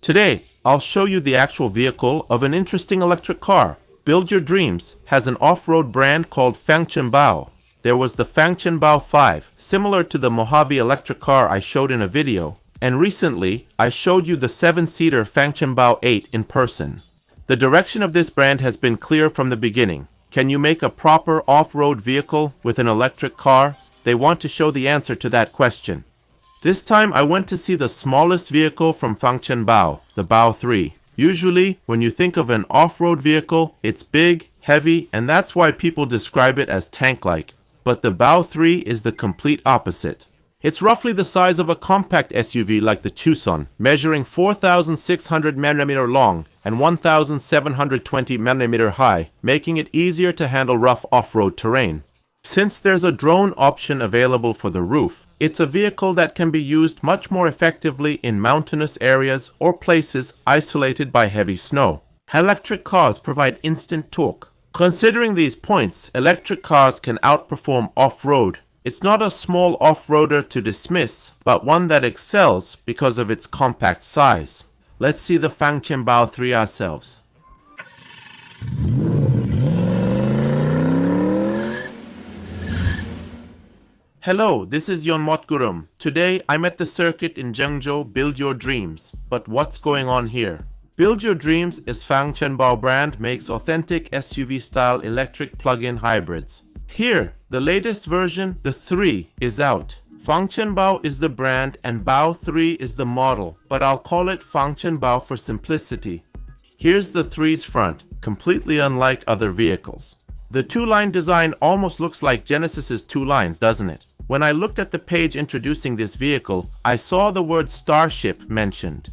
Today, I'll show you the actual vehicle of an interesting electric car. Build Your Dreams has an off-road brand called Fangchenbao. There was the Fangchenbao 5, similar to the Mojave electric car I showed in a video. And recently, I showed you the 7-seater Fangchenbao 8 in person. The direction of this brand has been clear from the beginning. Can you make a proper off-road vehicle with an electric car? They want to show the answer to that question. This time I went to see the smallest vehicle from Fangchenbao, the Bao 3. Usually, when you think of an off-road vehicle, it's big, heavy, and that's why people describe it as tank-like. But the Bao 3 is the complete opposite. It's roughly the size of a compact SUV like the Tucson, measuring 4,600 mm long and 1,720 mm high, making it easier to handle rough off-road terrain. Since there's a drone option available for the roof, it's a vehicle that can be used much more effectively in mountainous areas or places isolated by heavy snow. Electric cars provide instant torque. Considering these points, electric cars can outperform off-road. It's not a small off-roader to dismiss, but one that excels because of its compact size. Let's see the Fangchenbao 3 ourselves. Hello, this is Yon Motgurum. Today I'm at the circuit in Zhengzhou Build Your Dreams. But what's going on here? Build Your Dreams is Fangchenbao brand makes authentic SUV-style electric plug-in hybrids. Here, the latest version, the 3, is out. Fangchenbao is the brand and Bao 3 is the model, but I'll call it Fangchenbao for simplicity. Here's the 3's front, completely unlike other vehicles. The two-line design almost looks like Genesis's two lines, doesn't it? When I looked at the page introducing this vehicle, I saw the word Starship mentioned.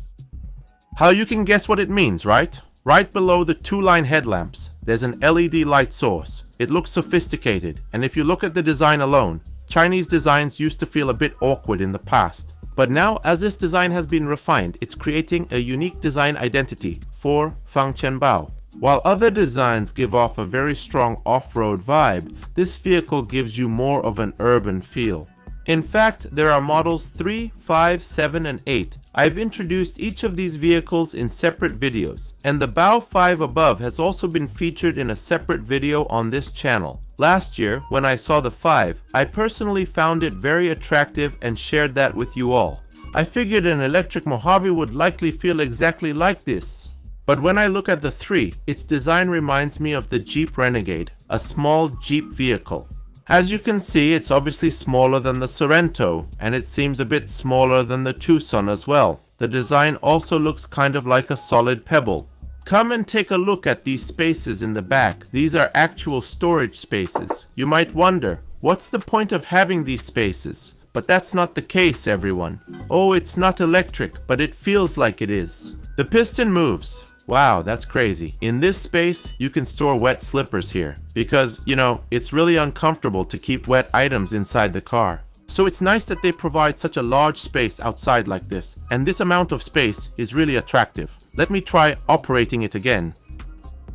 How you can guess what it means, right? Right below the two-line headlamps, there's an LED light source. It looks sophisticated, and if you look at the design alone, Chinese designs used to feel a bit awkward in the past. But now, as this design has been refined, it's creating a unique design identity for Fangchenbao. While other designs give off a very strong off-road vibe, this vehicle gives you more of an urban feel. In fact, there are models 3, 5, 7, and 8. I've introduced each of these vehicles in separate videos, and the Bao 5 above has also been featured in a separate video on this channel. Last year, when I saw the 5, I personally found it very attractive and shared that with you all. I figured an electric Mojave would likely feel exactly like this. But when I look at the 3, its design reminds me of the Jeep Renegade, a small Jeep vehicle. As you can see, it's obviously smaller than the Sorento, and it seems a bit smaller than the Tucson as well. The design also looks kind of like a solid pebble. Come and take a look at these spaces in the back. These are actual storage spaces. You might wonder, what's the point of having these spaces? But that's not the case, everyone. Oh, it's not electric, but it feels like it is. The piston moves. Wow, that's crazy. In this space, you can store wet slippers here because, it's really uncomfortable to keep wet items inside the car. So it's nice that they provide such a large space outside like this, and this amount of space is really attractive. Let me try operating it again.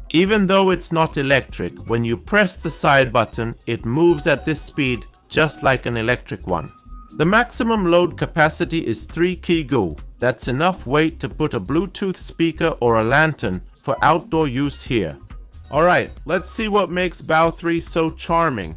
Even though it's not electric, when you press the side button, it moves at this speed just like an electric one. The maximum load capacity is 3 kg. That's enough weight to put a Bluetooth speaker or a lantern for outdoor use here. Alright, let's see what makes Bao 3 so charming.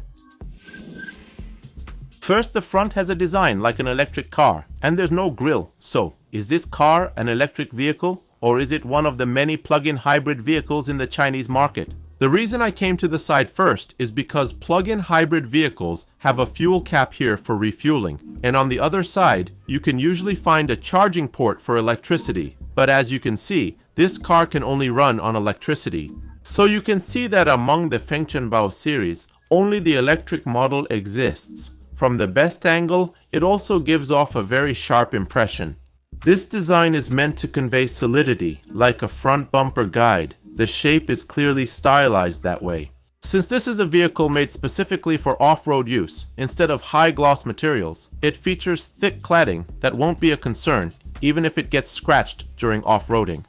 First, the front has a design like an electric car, and there's no grille. So, is this car an electric vehicle, or is it one of the many plug-in hybrid vehicles in the Chinese market? The reason I came to the side first is because plug-in hybrid vehicles have a fuel cap here for refueling, and on the other side, you can usually find a charging port for electricity. But as you can see, this car can only run on electricity. So you can see that among the Fangchenbao series, only the electric model exists. From the best angle, it also gives off a very sharp impression. This design is meant to convey solidity, like a front bumper guide. The shape is clearly stylized that way. Since this is a vehicle made specifically for off-road use, instead of high-gloss materials, it features thick cladding that won't be a concern, even if it gets scratched during off-roading.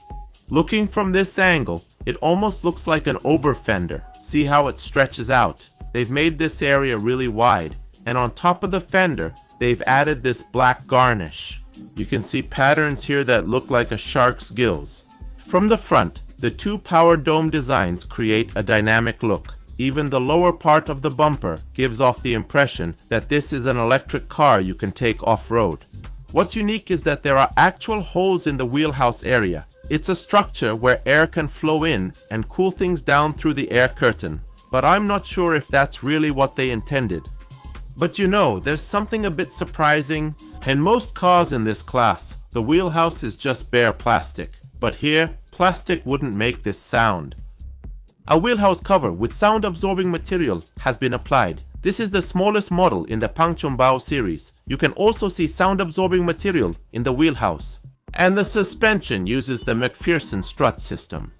Looking from this angle, it almost looks like an Oberfender. See how it stretches out? They've made this area really wide, and on top of the fender, they've added this black garnish. You can see patterns here that look like a shark's gills. From the front, the two power dome designs create a dynamic look. Even the lower part of the bumper gives off the impression that this is an electric car you can take off-road. What's unique is that there are actual holes in the wheelhouse area. It's a structure where air can flow in and cool things down through the air curtain. But I'm not sure if that's really what they intended. But you know, there's something a bit surprising. In most cars in this class, the wheelhouse is just bare plastic. But here, plastic wouldn't make this sound. A wheelhouse cover with sound-absorbing material has been applied. This is the smallest model in the Fangchengbao series. You can also see sound-absorbing material in the wheelhouse. And the suspension uses the McPherson strut system.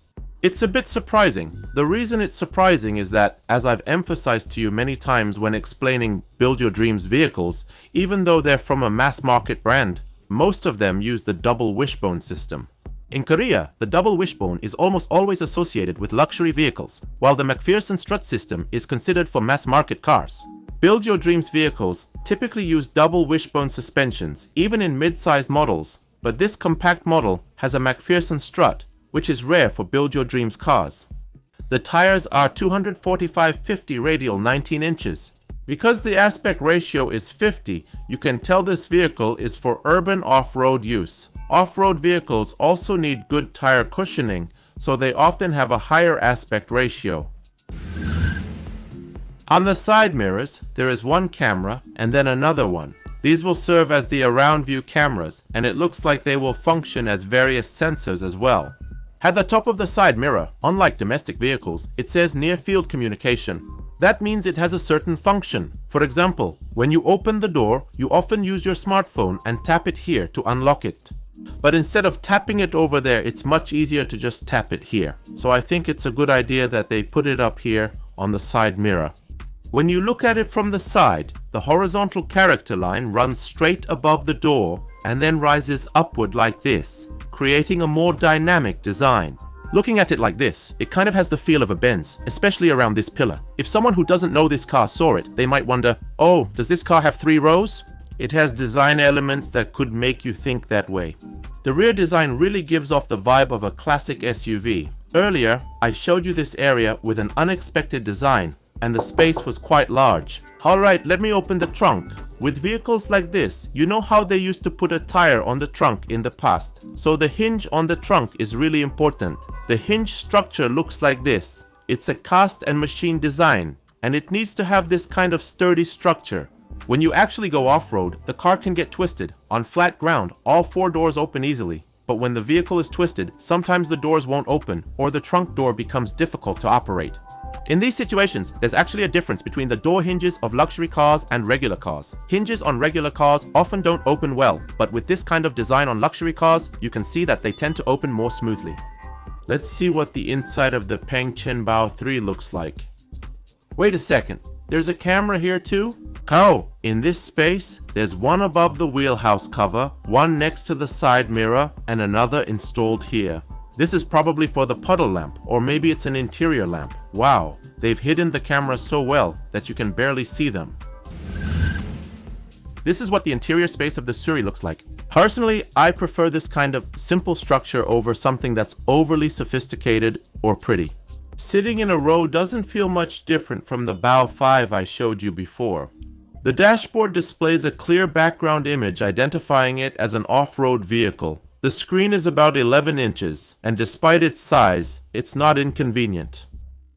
It's a bit surprising. The reason it's surprising is that, as I've emphasized to you many times when explaining Build Your Dreams vehicles, even though they're from a mass-market brand, most of them use the double wishbone system. In Korea, the double wishbone is almost always associated with luxury vehicles, while the McPherson strut system is considered for mass-market cars. Build Your Dreams vehicles typically use double wishbone suspensions, even in mid-sized models, but this compact model has a McPherson strut, which is rare for Build Your Dreams cars. The tires are 245/50 radial 19 inches. Because the aspect ratio is 50, you can tell this vehicle is for urban off-road use. Off-road vehicles also need good tire cushioning, so they often have a higher aspect ratio. On the side mirrors, there is one camera and then another one. These will serve as the around view cameras, and it looks like they will function as various sensors as well. At the top of the side mirror, unlike domestic vehicles, it says near field communication. That means it has a certain function. For example, when you open the door, you often use your smartphone and tap it here to unlock it. But instead of tapping it over there, it's much easier to just tap it here. So I think it's a good idea that they put it up here on the side mirror. When you look at it from the side, the horizontal character line runs straight above the door and then rises upward like this, creating a more dynamic design. Looking at it like this, it kind of has the feel of a Benz, especially around this pillar. If someone who doesn't know this car saw it, they might wonder, oh, does this car have 3 rows? It has design elements that could make you think that way. The rear design really gives off the vibe of a classic SUV. Earlier, I showed you this area with an unexpected design, and the space was quite large. Alright, let me open the trunk. With vehicles like this, you know how they used to put a tire on the trunk in the past. So the hinge on the trunk is really important. The hinge structure looks like this. It's a cast and machine design, and it needs to have this kind of sturdy structure. When you actually go off-road, the car can get twisted. On flat ground, all 4 doors open easily. But when the vehicle is twisted, sometimes the doors won't open, or the trunk door becomes difficult to operate. In these situations, there's actually a difference between the door hinges of luxury cars and regular cars. Hinges on regular cars often don't open well, but with this kind of design on luxury cars, you can see that they tend to open more smoothly. Let's see what the inside of the Fangchenbao 3 looks like. Wait a second, there's a camera here too? Oh, in this space, there's one above the wheelhouse cover, one next to the side mirror, and another installed here. This is probably for the puddle lamp, or maybe it's an interior lamp. Wow, they've hidden the cameras so well that you can barely see them. This is what the interior space of the Suri looks like. Personally, I prefer this kind of simple structure over something that's overly sophisticated or pretty. Sitting in a row doesn't feel much different from the Bao 5 I showed you before. The dashboard displays a clear background image identifying it as an off-road vehicle. The screen is about 11 inches, and despite its size, it's not inconvenient.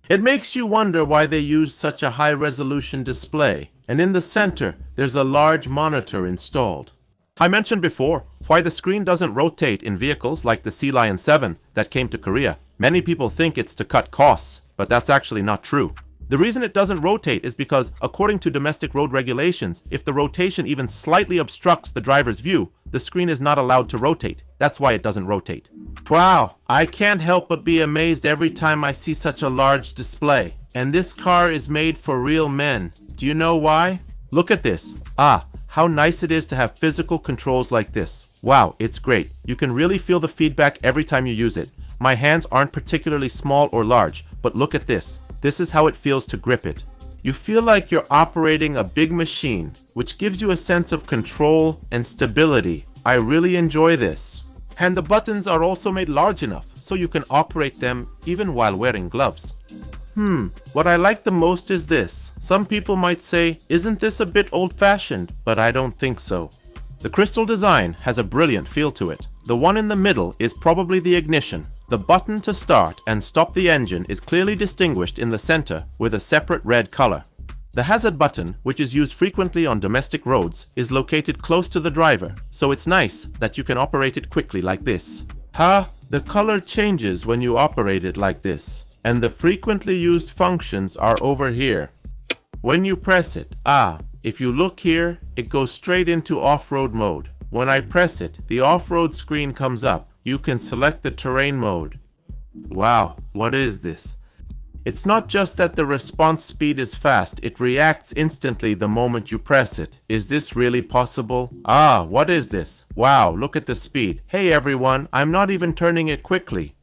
It makes you wonder why they use such a high-resolution display, and in the center, there's a large monitor installed. I mentioned before why the screen doesn't rotate in vehicles like the Sea Lion 7 that came to Korea. Many people think it's to cut costs, but that's actually not true. The reason it doesn't rotate is because, according to domestic road regulations, if the rotation even slightly obstructs the driver's view, the screen is not allowed to rotate. That's why it doesn't rotate. Wow, I can't help but be amazed every time I see such a large display. And this car is made for real men. Do you know why? Look at this. How nice it is to have physical controls like this. Wow, it's great. You can really feel the feedback every time you use it. My hands aren't particularly small or large, but look at this. This is how it feels to grip it. You feel like you're operating a big machine, which gives you a sense of control and stability. I really enjoy this. And the buttons are also made large enough so you can operate them even while wearing gloves. What I like the most is this. Some people might say, isn't this a bit old-fashioned? But I don't think so. The crystal design has a brilliant feel to it. The one in the middle is probably the ignition. The button to start and stop the engine is clearly distinguished in the center with a separate red color. The hazard button, which is used frequently on domestic roads, is located close to the driver, so it's nice that you can operate it quickly like this. The color changes when you operate it like this, and the frequently used functions are over here. When you press it, if you look here, it goes straight into off-road mode. When I press it, the off-road screen comes up. You can select the terrain mode. Wow, what is this? It's not just that the response speed is fast, it reacts instantly the moment you press it. Is this really possible? What is this? Wow, look at the speed. Hey everyone, I'm not even turning it quickly.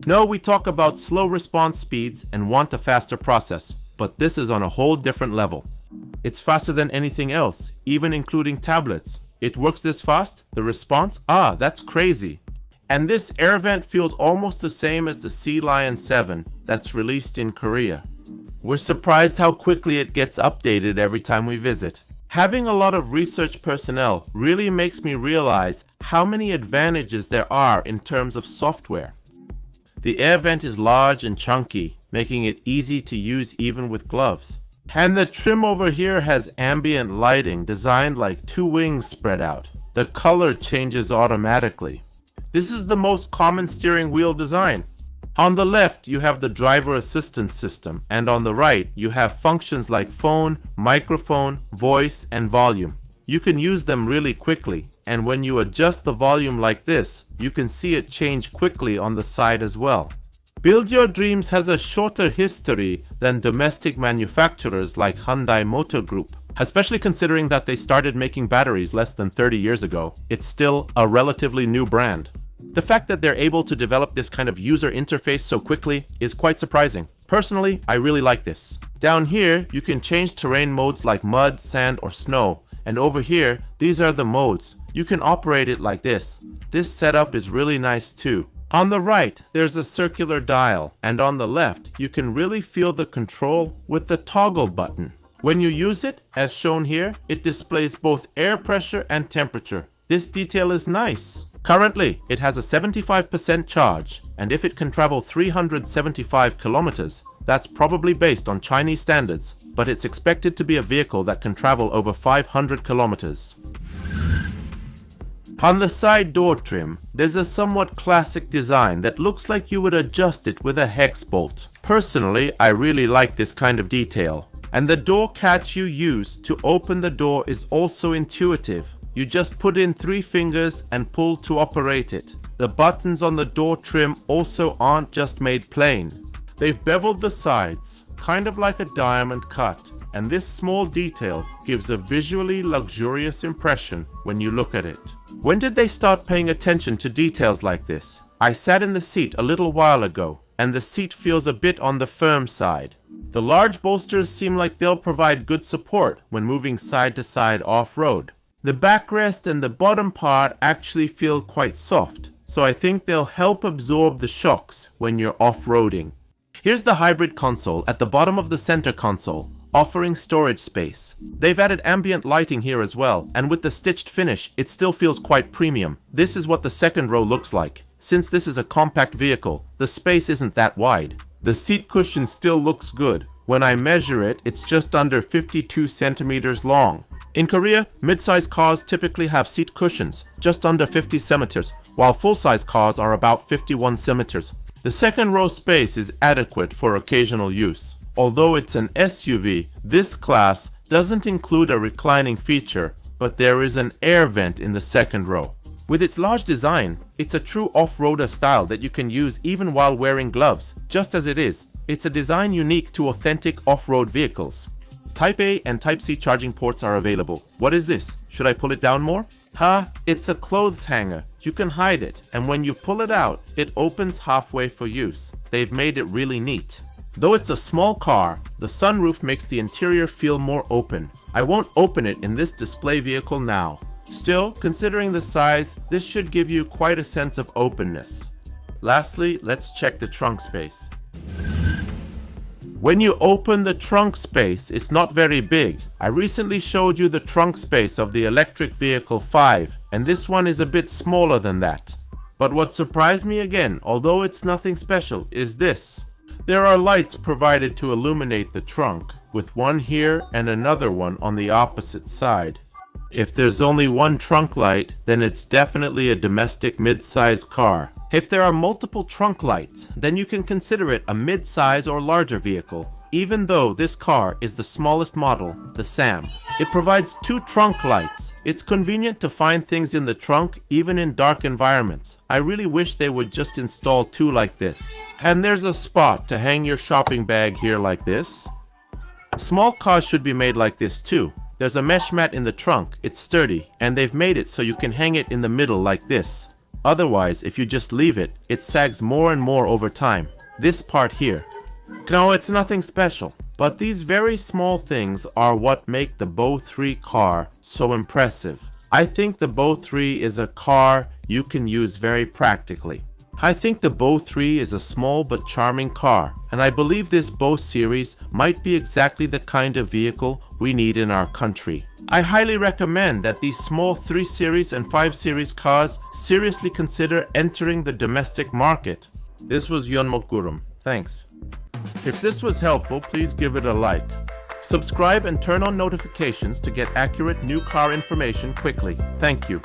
No, we talk about slow response speeds and want a faster process, but this is on a whole different level. It's faster than anything else, even including tablets. It works this fast? The response? That's crazy. And this air vent feels almost the same as the Sea Lion 7 that's released in Korea. We're surprised how quickly it gets updated every time we visit. Having a lot of research personnel really makes me realize how many advantages there are in terms of software. The air vent is large and chunky, making it easy to use even with gloves. And the trim over here has ambient lighting designed like two wings spread out. The color changes automatically. This is the most common steering wheel design. On the left, you have the driver assistance system, and on the right, you have functions like phone, microphone, voice, and volume. You can use them really quickly, and when you adjust the volume like this, you can see it change quickly on the side as well. Build Your Dreams has a shorter history than domestic manufacturers like Hyundai Motor Group. Especially considering that they started making batteries less than 30 years ago, it's still a relatively new brand. The fact that they're able to develop this kind of user interface so quickly is quite surprising. Personally, I really like this. Down here, you can change terrain modes like mud, sand, or snow. And over here, these are the modes. You can operate it like this. This setup is really nice too. On the right, there's a circular dial, and on the left, you can really feel the control with the toggle button. When you use it, as shown here, it displays both air pressure and temperature. This detail is nice. Currently, it has a 75% charge, and if it can travel 375 kilometers, that's probably based on Chinese standards, but it's expected to be a vehicle that can travel over 500 kilometers. On the side door trim, there's a somewhat classic design that looks like you would adjust it with a hex bolt. Personally, I really like this kind of detail. And the door catch you use to open the door is also intuitive. You just put in 3 fingers and pull to operate it. The buttons on the door trim also aren't just made plain. They've beveled the sides, kind of like a diamond cut. And this small detail gives a visually luxurious impression when you look at it. When did they start paying attention to details like this? I sat in the seat a little while ago, and the seat feels a bit on the firm side. The large bolsters seem like they'll provide good support when moving side to side off-road. The backrest and the bottom part actually feel quite soft, so I think they'll help absorb the shocks when you're off-roading. Here's the hybrid console at the bottom of the center console, offering storage space. They've added ambient lighting here as well, and with the stitched finish, it still feels quite premium. This is what the second row looks like. Since this is a compact vehicle, the space isn't that wide. The seat cushion still looks good. When I measure it, it's just under 52 centimeters long. In Korea, mid-size cars typically have seat cushions, just under 50 centimeters, while full-size cars are about 51 centimeters. The second row space is adequate for occasional use. Although it's an SUV, this class doesn't include a reclining feature, but there is an air vent in the second row. With its large design, it's a true off-roader style that you can use even while wearing gloves, just as it is. It's a design unique to authentic off-road vehicles. Type A and Type C charging ports are available. What is this? Should I pull it down more? It's a clothes hanger. You can hide it, and when you pull it out, it opens halfway for use. They've made it really neat. Though it's a small car, the sunroof makes the interior feel more open. I won't open it in this display vehicle now. Still, considering the size, this should give you quite a sense of openness. Lastly, let's check the trunk space. When you open the trunk space, it's not very big. I recently showed you the trunk space of the electric vehicle 5, and this one is a bit smaller than that. But what surprised me again, although it's nothing special, is this. There are lights provided to illuminate the trunk, with one here and another one on the opposite side. If there's only one trunk light, then it's definitely a domestic mid-size car. If there are multiple trunk lights, then you can consider it a mid-size or larger vehicle, even though this car is the smallest model, the Sam. It provides 2 trunk lights. It's convenient to find things in the trunk even in dark environments. I really wish they would just install 2 like this. And there's a spot to hang your shopping bag here like this. Small cars should be made like this too. There's a mesh mat in the trunk, it's sturdy, and they've made it so you can hang it in the middle like this. Otherwise, if you just leave it, it sags more and more over time. This part here. No, it's nothing special, but these very small things are what make the Bao 3 car so impressive. I think the Bao 3 is a car you can use very practically. I think the Bao 3 is a small but charming car, and I believe this Bao series might be exactly the kind of vehicle we need in our country. I highly recommend that these small 3 Series and 5 Series cars seriously consider entering the domestic market. This was Yon Mokgurum. Thanks. If this was helpful, please give it a like. Subscribe and turn on notifications to get accurate new car information quickly. Thank you.